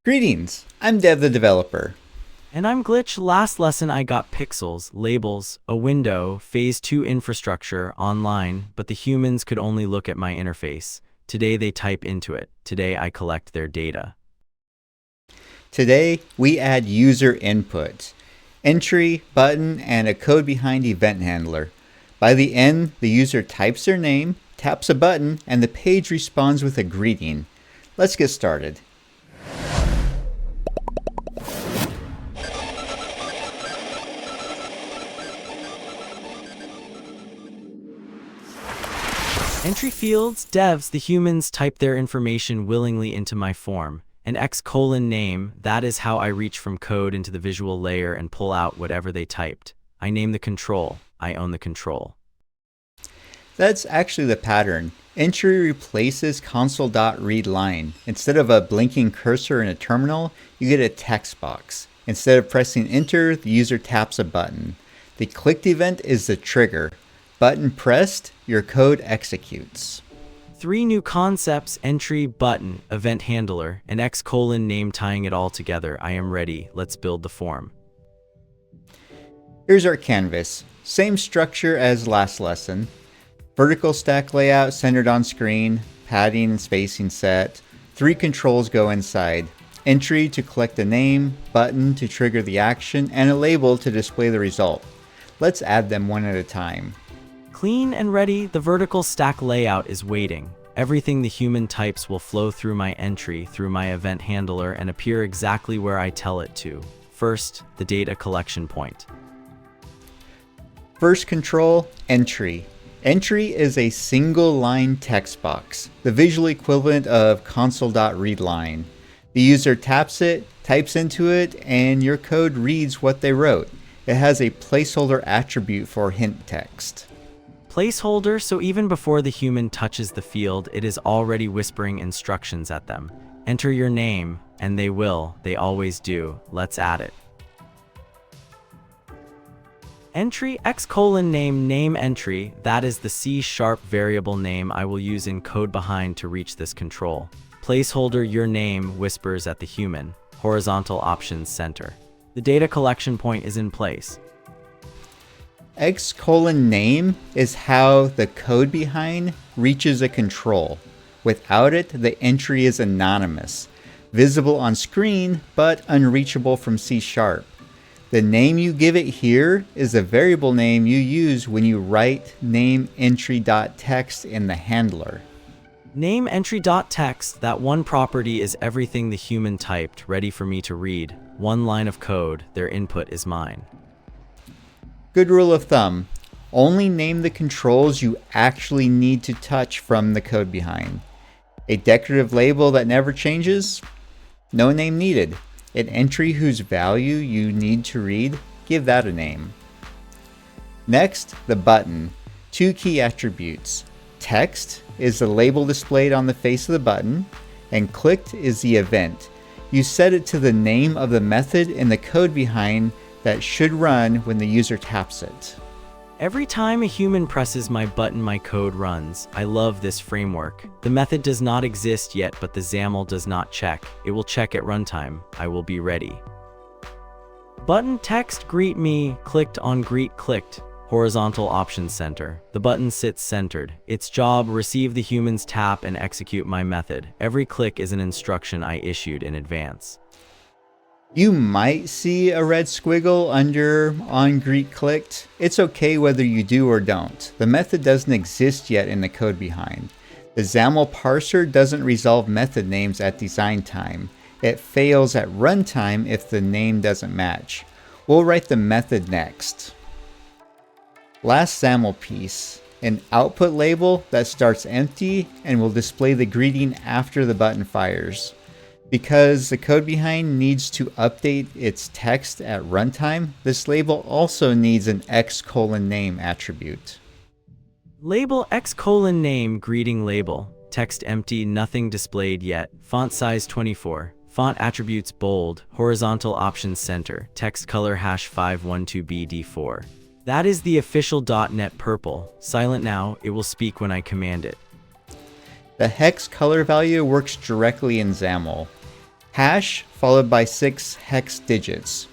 Greetings, I'm Dev the developer. And I'm Glitch. Last lesson I got pixels, labels, a window, phase 2 infrastructure, online, but the humans could only look at my interface. Today they type into it. Today I collect their data. Today we add user input, entry, button, and a code behind event handler. By the end, the user types their name, taps a button, and the page responds with a greeting. Let's get started. Entry fields, devs, the humans type their information willingly into my form. An X:\name, that is how I reach from code into the visual layer and pull out whatever they typed. I name the control. I own the control. That's actually the pattern. Entry replaces Console.ReadLine. Instead of a blinking cursor in a terminal, you get a text box. Instead of pressing enter, the user taps a button. The clicked event is the trigger. Button pressed, your code executes. 3 new concepts: entry, button, event handler, and X:\name, tying it all together. I am ready. Let's build the form. Here's our canvas. Same structure as last lesson. Vertical stack layout centered on screen, padding and spacing set. 3 controls go inside. Entry to collect the name, button to trigger the action, and a label to display the result. Let's add them one at a time. Clean and ready, the vertical stack layout is waiting. Everything the human types will flow through my entry, through my event handler, and appear exactly where I tell it to. First, the data collection point. First control, entry. Entry is a single line text box, the visual equivalent of Console.ReadLine. The user taps it, types into it, and your code reads what they wrote. It has a placeholder attribute for hint text. Placeholder, so even before the human touches the field, it is already whispering instructions at them. Enter your name, and they will, they always do. Let's add it. Entry, X:\name, name entry, that is the C# variable name I will use in code behind to reach this control. Placeholder, your name, whispers at the human. Horizontal options center. The data collection point is in place. X:\name is how the code behind reaches a control. Without it, the entry is anonymous, visible on screen, but unreachable from C#. The name you give it here is the variable name you use when you write name entry.text in the handler. Name entry.text, that one property is everything the human typed, ready for me to read. One line of code, their input is mine. Good rule of thumb, only name the controls you actually need to touch from the code behind. A decorative label that never changes? No name needed. An entry whose value you need to read? Give that a name. Next, the button. 2 key attributes. Text is the label displayed on the face of the button, and clicked is the event. You set it to the name of the method in the code behind that should run when the user taps it. Every time a human presses my button, my code runs. I love this framework. The method does not exist yet, but the XAML does not check. It will check at runtime. I will be ready. Button text greet me, clicked on greet clicked. Horizontal options center. The button sits centered. Its job, receive the human's tap and execute my method. Every click is an instruction I issued in advance. You might see a red squiggle under on greet clicked. It's okay whether you do or don't. The method doesn't exist yet in the code behind. The XAML parser doesn't resolve method names at design time. It fails at runtime if the name doesn't match. We'll write the method next. Last XAML piece, an output label that starts empty and will display the greeting after the button fires. Because the code behind needs to update its text at runtime, this label also needs an X:\name attribute. Label X:\name, greeting label. Text empty, nothing displayed yet. Font size 24. Font attributes bold. Horizontal options center. Text color #512BD4. That is the official .NET purple. Silent now, it will speak when I command it. The hex color value works directly in XAML. Hash followed by 6 hex digits.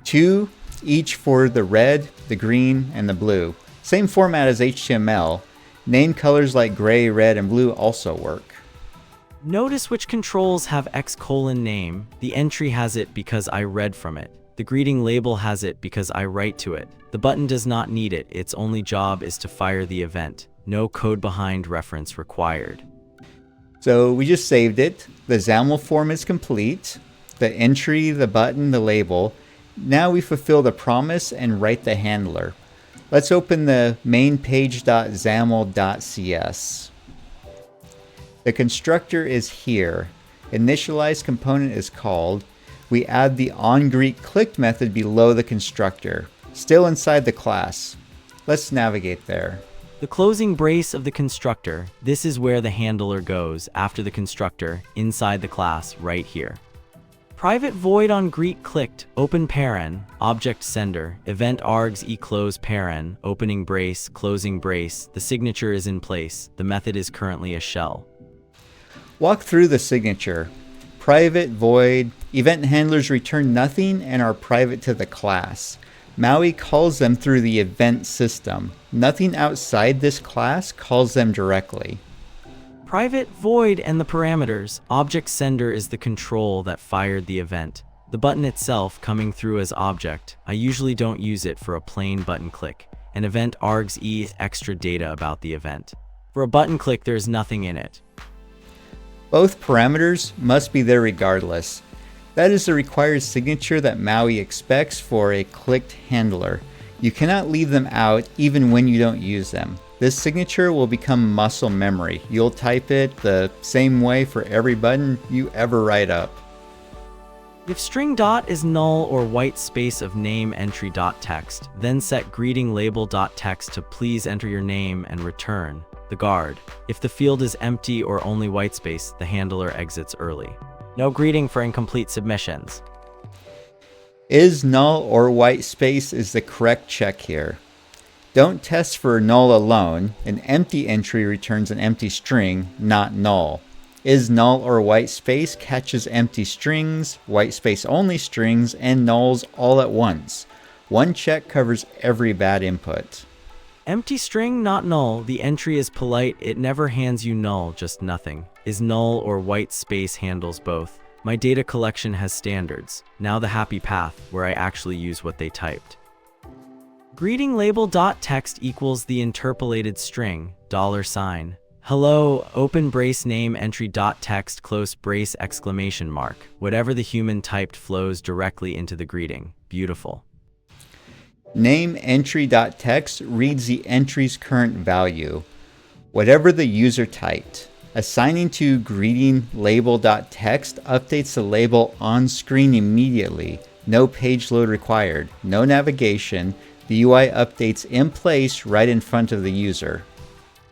2 each for the red, the green, and the blue. Same format as HTML. Name colors like gray, red, and blue also work. Notice which controls have x:"name. The entry has it because I read from it. The greeting label has it because I write to it. The button does not need it. Its only job is to fire the event. No code behind reference required. So we just saved it. The XAML form is complete. The entry, the button, the label. Now we fulfill the promise and write the handler. Let's open the main page.xaml.cs. The constructor is here. InitializeComponent is called. We add the onGreetClicked method below the constructor, still inside the class. Let's navigate there. The closing brace of the constructor, this is where the handler goes after the constructor, inside the class, right here. Private void onGreetClicked, open paren, object sender, EventArgs close paren, opening brace, closing brace, the signature is in place, the method is currently a shell. Walk through the signature. Private void, event handlers return nothing and are private to the class. MAUI calls them through the event system. Nothing outside this class calls them directly. Private void and the parameters. Object sender is the control that fired the event. The button itself coming through as object. I usually don't use it for a plain button click. An EventArgs is extra data about the event. For a button click, there's nothing in it. Both parameters must be there regardless. That is the required signature that MAUI expects for a clicked handler. You cannot leave them out even when you don't use them. This signature will become muscle memory. You'll type it the same way for every button you ever write up. If string.IsNullOrWhiteSpace of name Entry.Text, then set greeting label.text to please enter your name and return the guard. If the field is empty or only whitespace, the handler exits early. No greeting for incomplete submissions. IsNullOrWhiteSpace is the correct check here. Don't test for null alone. An empty entry returns an empty string, not null. IsNullOrWhiteSpace catches empty strings, whitespace only strings, and nulls all at once. One check covers every bad input. Empty string, not null. The entry is polite. It never hands you null, just nothing. IsNullOrWhiteSpace handles both. My data collection has standards. Now the happy path, where I actually use what they typed. Greeting label.text equals the interpolated string, $. Hello, open brace name entry.text close brace exclamation mark. Whatever the human typed flows directly into the greeting. Beautiful. Name entry.text reads the entry's current value, whatever the user typed. Assigning to greeting label.text updates the label on screen immediately. No page load required. No navigation. The UI updates in place right in front of the user.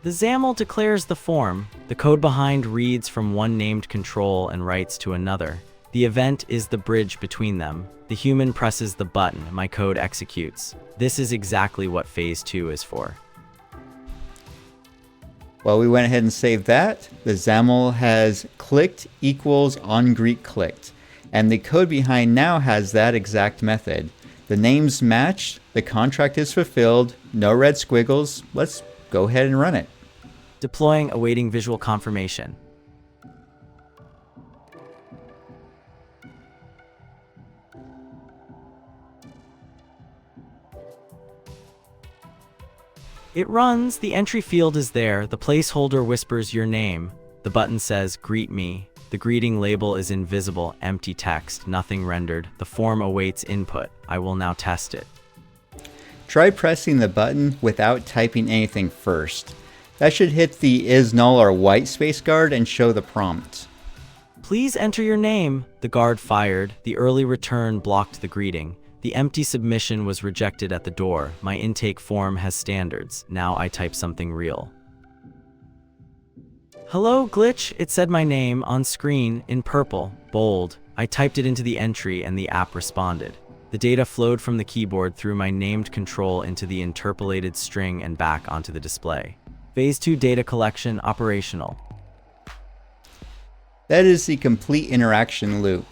The XAML declares the form. The code behind reads from one named control and writes to another. The event is the bridge between them. The human presses the button, my code executes. This is exactly what phase 2 is for. Well, we went ahead and saved that. The XAML has clicked equals onGreetClicked, and the code behind now has that exact method. The names matched, the contract is fulfilled, no red squiggles. Let's go ahead and run it. Deploying, awaiting visual confirmation. It runs, the entry field is there, the placeholder whispers your name, the button says greet me, the greeting label is invisible, empty text, nothing rendered, the form awaits input. I will now test it. Try pressing the button without typing anything first. That should hit the IsNullOrWhiteSpace guard and show the prompt. Please enter your name. The guard fired, the early return blocked the greeting. The empty submission was rejected at the door. My intake form has standards. Now I type something real. Hello, glitch. It said my name on screen in purple, bold. I typed it into the entry and the app responded. The data flowed from the keyboard through my named control into the interpolated string and back onto the display. Phase 2 data collection operational. That is the complete interaction loop.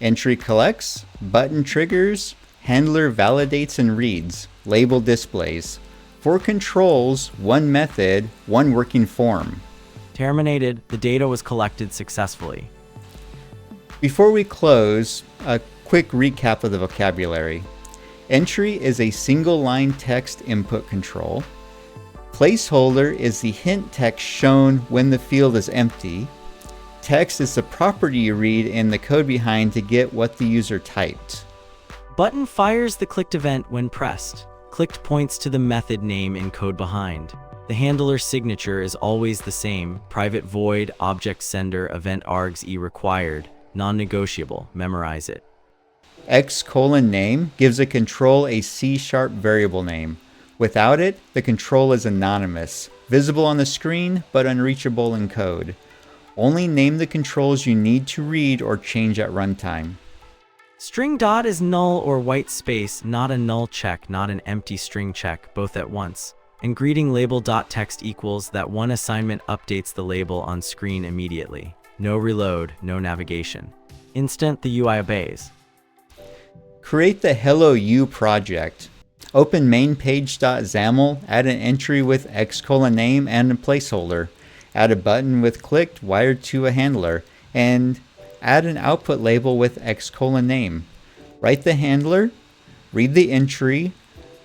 Entry collects, button triggers, handler validates and reads, label displays. 4 controls, 1 method, 1 working form. Terminated, the data was collected successfully. Before we close, a quick recap of the vocabulary. Entry is a single-line text input control. Placeholder is the hint text shown when the field is empty. Text is the property you read in the code behind to get what the user typed. Button fires the clicked event when pressed. Clicked points to the method name in code behind. The handler's signature is always the same: private void, object sender, EventArgs e required, non-negotiable, memorize it. X:\name gives a control a C# variable name. Without it, the control is anonymous, visible on the screen but unreachable in code. Only name the controls you need to read or change at runtime. String.IsNullOrWhiteSpace, not a null check, not an empty string check, both at once. And greeting label.text equals that one assignment updates the label on screen immediately. No reload, no navigation. Instant, the UI obeys. Create the Hello You project. Open mainpage.xaml, add an entry with X:\name and a placeholder. Add a button with clicked wired to a handler, and add an output label with X:\name. Write the handler, read the entry,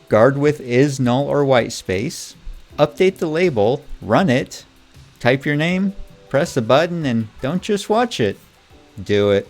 guard with IsNullOrWhiteSpace, update the label, run it, type your name, press the button, and don't just watch it. Do it.